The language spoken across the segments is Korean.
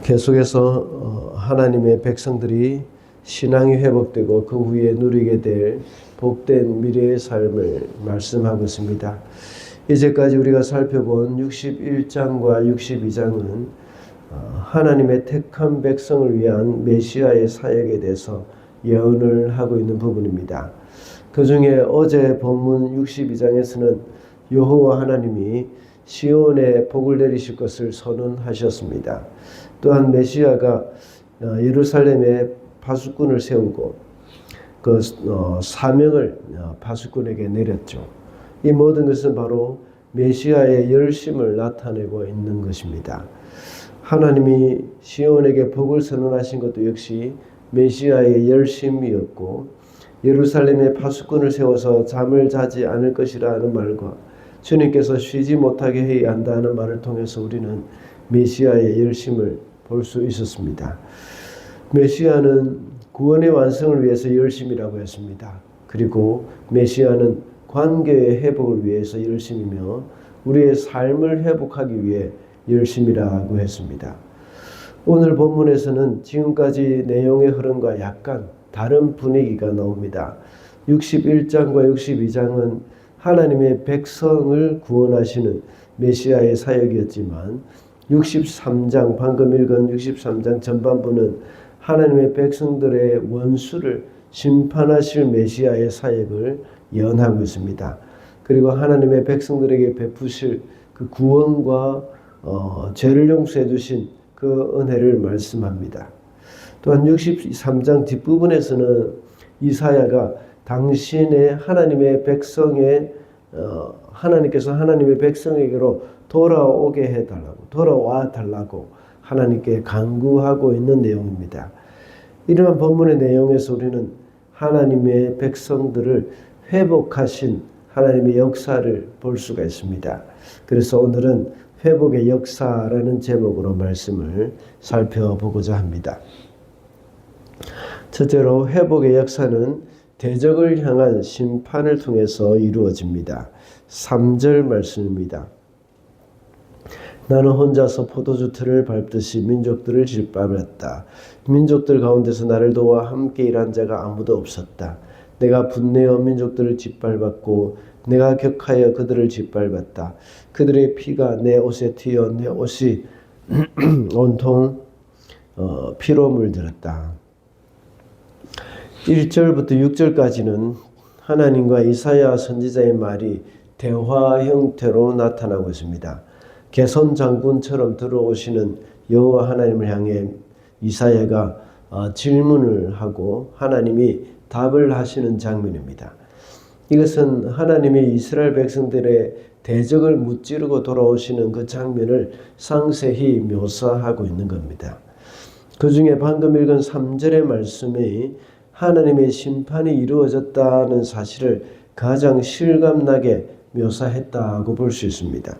계속해서 하나님의 백성들이 신앙이 회복되고 그 후에 누리게 될 복된 미래의 삶을 말씀하고 있습니다. 이제까지 우리가 살펴본 61장과 62장은 하나님의 택한 백성을 위한 메시아의 사역에 대해서 예언을 하고 있는 부분입니다. 그 중에 어제 본문 62장에서는 여호와 하나님이 시온에 복을 내리실 것을 선언하셨습니다. 또한 메시아가 예루살렘에 파수꾼을 세우고 그 사명을 파수꾼에게 내렸죠. 이 모든 것은 바로 메시아의 열심을 나타내고 있는 것입니다. 하나님이 시온에게 복을 선언하신 것도 역시 메시아의 열심이었고, 예루살렘에 파수꾼을 세워서 잠을 자지 않을 것이라는 말과 주님께서 쉬지 못하게 해야 한다는 말을 통해서 우리는 메시아의 열심을 볼 수 있었습니다. 메시아는 구원의 완성을 위해서 열심이라고 했습니다. 그리고 메시아는 관계의 회복을 위해서 열심이며 우리의 삶을 회복하기 위해 열심이라고 했습니다. 오늘 본문에서는 지금까지 내용의 흐름과 약간 다른 분위기가 나옵니다. 61장과 62장은 하나님의 백성을 구원하시는 메시아의 사역이었지만 63장, 방금 읽은 63장 전반부는 하나님의 백성들의 원수를 심판하실 메시아의 사역을 예언하고 있습니다. 그리고 하나님의 백성들에게 베푸실 그 구원과 죄를 용서해 주신 그 은혜를 말씀합니다. 또한 63장 뒷부분에서는 이사야가 당신의 하나님의 백성의 하나님께서 하나님의 백성에게로 돌아와 달라고 하나님께 간구하고 있는 내용입니다. 이러한 본문의 내용에서 우리는 하나님의 백성들을 회복하신 하나님의 역사를 볼 수가 있습니다. 그래서 오늘은 회복의 역사라는 제목으로 말씀을 살펴보고자 합니다. 첫째로 회복의 역사는 대적을 향한 심판을 통해서 이루어집니다. 3절 말씀입니다. 나는 혼자서 포도주 틀을 밟듯이 민족들을 짓밟았다. 민족들 가운데서 나를 도와 함께 일한 자가 아무도 없었다. 내가 분내어 민족들을 짓밟았고 내가 격하여 그들을 짓밟았다. 그들의 피가 내 옷에 튀어 내 옷이 온통 피로 물들었다. 1절부터 6절까지는 하나님과 이사야 선지자의 말이 대화 형태로 나타나고 있습니다. 개선 장군처럼 들어오시는 여호와 하나님을 향해 이사야가 질문을 하고 하나님이 답을 하시는 장면입니다. 이것은 하나님이 이스라엘 백성들의 대적을 무찌르고 돌아오시는 그 장면을 상세히 묘사하고 있는 겁니다. 그 중에 방금 읽은 3절의 말씀이 하나님의 심판이 이루어졌다는 사실을 가장 실감나게 묘사했다고 볼 수 있습니다.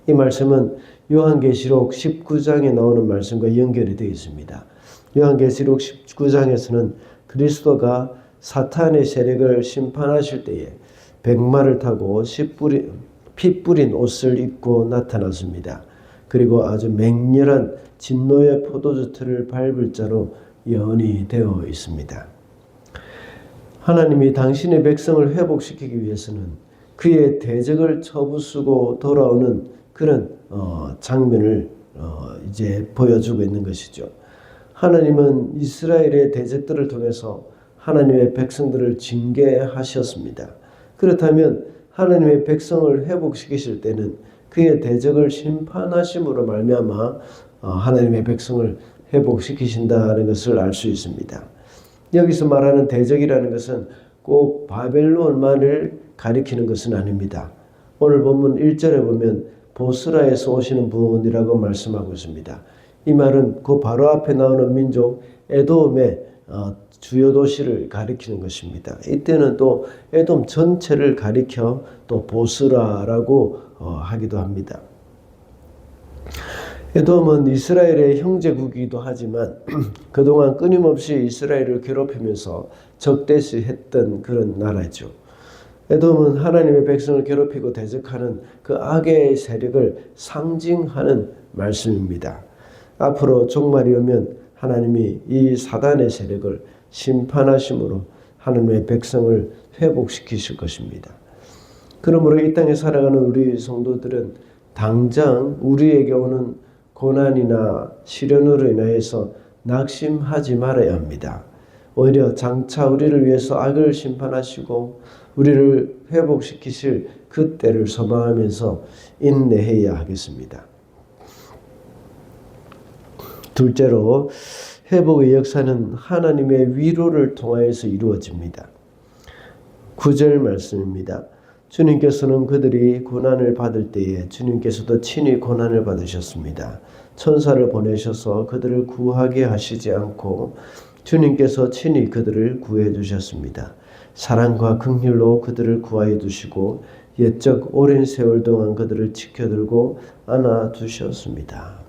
이 말씀은 요한계시록 19장에 나오는 말씀과 연결이 되어 있습니다. 요한계시록 19장에서는 그리스도가 사탄의 세력을 심판하실 때에 백마를 타고 피 뿌린 옷을 입고 나타났습니다. 그리고 아주 맹렬한 진노의 포도주 틀을 밟을 자로 예언이 되어 있습니다. 하나님이 당신의 백성을 회복시키기 위해서는 그의 대적을 쳐부수고 돌아오는 그런 장면을 이제 보여주고 있는 것이죠. 하나님은 이스라엘의 대적들을 통해서 하나님의 백성들을 징계하셨습니다. 그렇다면 하나님의 백성을 회복시키실 때는 그의 대적을 심판하심으로 말미암아 하나님의 백성을 회복시키신다는 것을 알 수 있습니다. 여기서 말하는 대적이라는 것은 꼭 바벨론만을 가리키는 것은 아닙니다. 오늘 본문 1절에 보면 보스라에서 오시는 분이라고 말씀하고 있습니다. 이 말은 그 바로 앞에 나오는 민족 에돔의 주요 도시를 가리키는 것입니다. 이때는 또 에돔 전체를 가리켜 또 보스라라고 하기도 합니다. 에돔은 이스라엘의 형제국이기도 하지만 그동안 끊임없이 이스라엘을 괴롭히면서 적대시했던 그런 나라죠. 에돔은 하나님의 백성을 괴롭히고 대적하는 그 악의 세력을 상징하는 말씀입니다. 앞으로 종말이 오면 하나님이 이 사단의 세력을 심판하심으로 하나님의 백성을 회복시키실 것입니다. 그러므로 이 땅에 살아가는 우리 성도들은 당장 우리에게 오는 고난이나 시련으로 인하여서 낙심하지 말아야 합니다. 오히려 장차 우리를 위해서 악을 심판하시고 우리를 회복시키실 그 때를 소망하면서 인내해야 하겠습니다. 둘째로 회복의 역사는 하나님의 위로를 통하여서 이루어집니다. 9절 말씀입니다. 주님께서는 그들이 고난을 받을 때에 주님께서도 친히 고난을 받으셨습니다. 천사를 보내셔서 그들을 구하게 하시지 않고 주님께서 친히 그들을 구해 주셨습니다. 사랑과 긍휼로 그들을 구하여 두시고 옛적 오랜 세월 동안 그들을 지켜들고 안아 두셨습니다.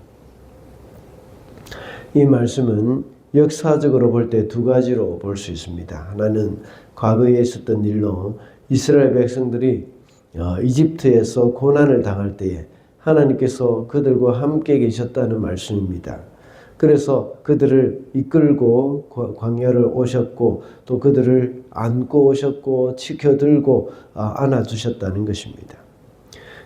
이 말씀은 역사적으로 볼 때 두 가지로 볼 수 있습니다. 하나는 과거에 있었던 일로 이스라엘 백성들이 이집트에서 고난을 당할 때에 하나님께서 그들과 함께 계셨다는 말씀입니다. 그래서 그들을 이끌고 광야를 오셨고 또 그들을 안고 오셨고 지켜들고 안아주셨다는 것입니다.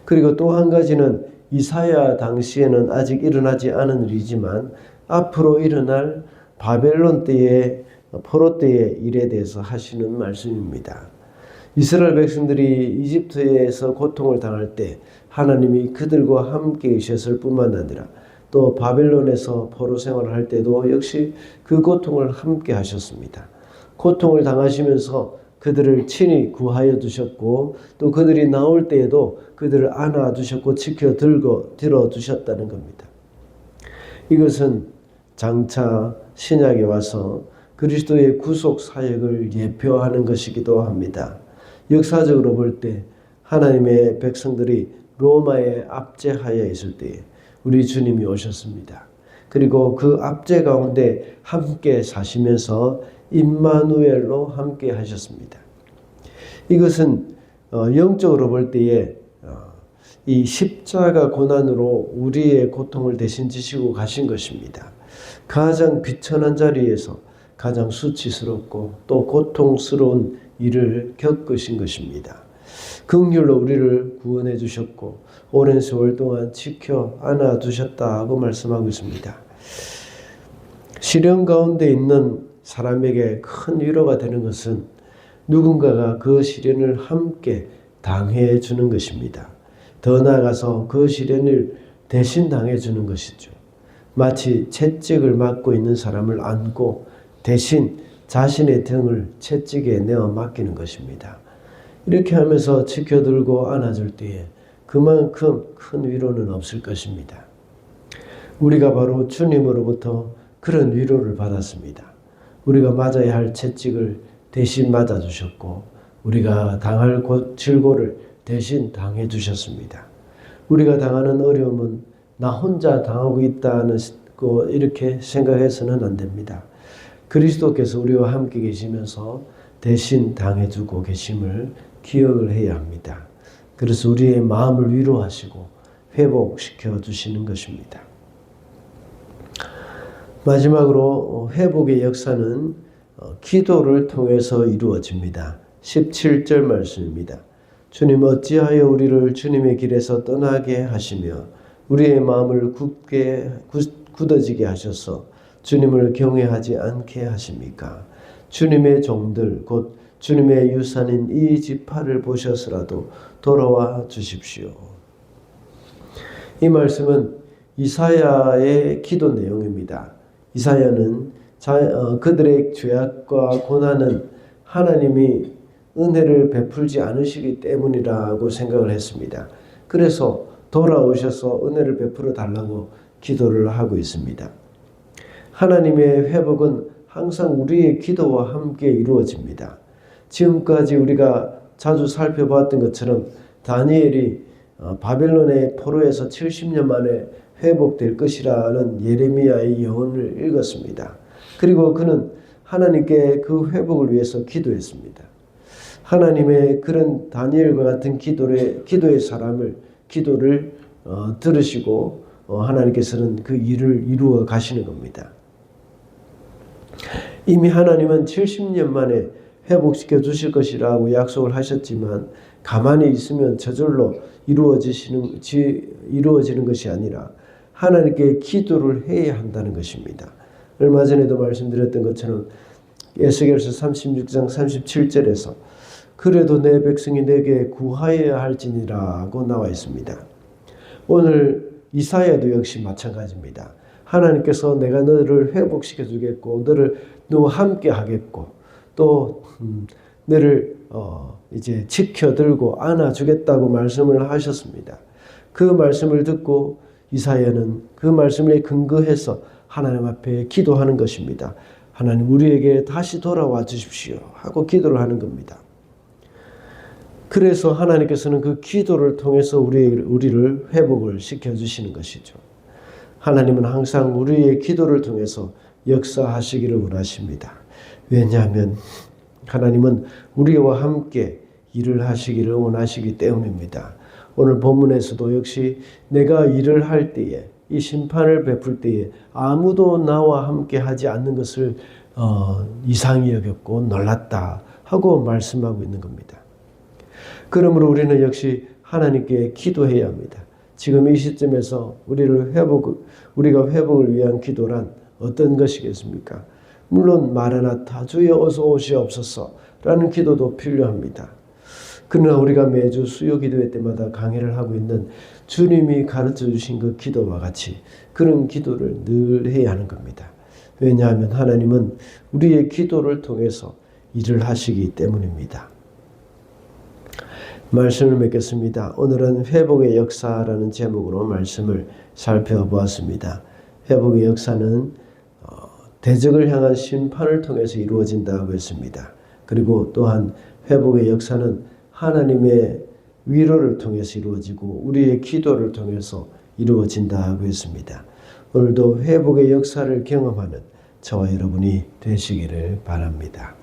그리고 또 한 가지는 이사야 당시에는 아직 일어나지 않은 일이지만 앞으로 일어날 바벨론 때의 포로 때의 일에 대해서 하시는 말씀입니다. 이스라엘 백성들이 이집트에서 고통을 당할 때 하나님이 그들과 함께 계셨을 뿐만 아니라 또 바벨론에서 포로 생활을 할 때도 역시 그 고통을 함께 하셨습니다. 고통을 당하시면서 그들을 친히 구하여 두셨고 또 그들이 나올 때에도 그들을 안아 두셨고 지켜 들어 두셨다는 겁니다. 이것은 장차 신약에 와서 그리스도의 구속 사역을 예표하는 것이기도 합니다. 역사적으로 볼 때 하나님의 백성들이 로마에 압제하여 있을 때에 우리 주님이 오셨습니다. 그리고 그 압제 가운데 함께 사시면서 임마누엘로 함께 하셨습니다. 이것은 영적으로 볼 때에 이 십자가 고난으로 우리의 고통을 대신 지시고 가신 것입니다. 가장 비천한 자리에서 가장 수치스럽고 또 고통스러운 일을 겪으신 것입니다. 긍휼로 우리를 구원해 주셨고 오랜 세월 동안 지켜 안아 두셨다고 말씀하고 있습니다. 시련 가운데 있는 사람에게 큰 위로가 되는 것은 누군가가 그 시련을 함께 당해 주는 것입니다. 더 나아가서 그 시련을 대신 당해 주는 것이죠. 마치 채찍을 맞고 있는 사람을 안고 대신 자신의 등을 채찍에 내어 맡기는 것입니다. 이렇게 하면서 지켜들고 안아줄 때에 그만큼 큰 위로는 없을 것입니다. 우리가 바로 주님으로부터 그런 위로를 받았습니다. 우리가 맞아야 할 채찍을 대신 맞아주셨고 우리가 당할 질고를 대신 당해 주셨습니다. 우리가 당하는 어려움은 나 혼자 당하고 있다는 이렇게 생각해서는 안 됩니다. 그리스도께서 우리와 함께 계시면서 대신 당해주고 계심을 기억을 해야 합니다. 그래서 우리의 마음을 위로하시고 회복시켜 주시는 것입니다. 마지막으로 회복의 역사는 기도를 통해서 이루어집니다. 17절 말씀입니다. 주님 어찌하여 우리를 주님의 길에서 떠나게 하시며 우리의 마음을 굳어지게 하셔서 주님을 경외하지 않게 하십니까? 주님의 종들 곧 주님의 유산인 이 지파를 보셔서라도 돌아와 주십시오. 이 말씀은 이사야의 기도 내용입니다. 이사야는 그들의 죄악과 고난은 하나님이 은혜를 베풀지 않으시기 때문이라고 생각을 했습니다. 그래서 돌아오셔서 은혜를 베풀어 달라고 기도를 하고 있습니다. 하나님의 회복은 항상 우리의 기도와 함께 이루어집니다. 지금까지 우리가 자주 살펴봤던 것처럼 다니엘이 바벨론의 포로에서 70년 만에 회복될 것이라는 예레미야의 예언을 읽었습니다. 그리고 그는 하나님께 그 회복을 위해서 기도했습니다. 하나님의 그런 다니엘과 같은 기도의 사람을 기도를 들으시고 하나님께서는 그 일을 이루어 가시는 겁니다. 이미 하나님은 70년 만에 회복시켜 주실 것이라고 약속을 하셨지만 가만히 있으면 저절로 이루어지는 것이 아니라 하나님께 기도를 해야 한다는 것입니다. 얼마 전에도 말씀드렸던 것처럼 에스겔서 36장 37절에서 그래도 내 백성이 내게 구하여야 할지니라고 나와 있습니다. 오늘 이사야도 역시 마찬가지입니다. 하나님께서 내가 너를 회복시켜 주겠고 너와 함께 하겠고 또 너를 이제 지켜들고 안아주겠다고 말씀을 하셨습니다. 그 말씀을 듣고 이사야는 그 말씀에 근거해서 하나님 앞에 기도하는 것입니다. 하나님 우리에게 다시 돌아와 주십시오 하고 기도를 하는 겁니다. 그래서 하나님께서는 그 기도를 통해서 우리를 회복을 시켜주시는 것이죠. 하나님은 항상 우리의 기도를 통해서 역사하시기를 원하십니다. 왜냐하면 하나님은 우리와 함께 일을 하시기를 원하시기 때문입니다. 오늘 본문에서도 역시 내가 일을 할 때에 이 심판을 베풀 때에 아무도 나와 함께 하지 않는 것을 이상히 여겼고 놀랐다 하고 말씀하고 있는 겁니다. 그러므로 우리는 역시 하나님께 기도해야 합니다. 지금 이 시점에서 우리가 회복을 위한 기도란 어떤 것이겠습니까? 물론 마라나타 주여 어서 오시옵소서 라는 기도도 필요합니다. 그러나 우리가 매주 수요 기도회 때마다 강의를 하고 있는 주님이 가르쳐 주신 그 기도와 같이 그런 기도를 늘 해야 하는 겁니다. 왜냐하면 하나님은 우리의 기도를 통해서 일을 하시기 때문입니다. 말씀을 맺겠습니다. 오늘은 회복의 역사라는 제목으로 말씀을 살펴보았습니다. 회복의 역사는 대적을 향한 심판을 통해서 이루어진다고 했습니다. 그리고 또한 회복의 역사는 하나님의 위로를 통해서 이루어지고 우리의 기도를 통해서 이루어진다고 했습니다. 오늘도 회복의 역사를 경험하는 저와 여러분이 되시기를 바랍니다.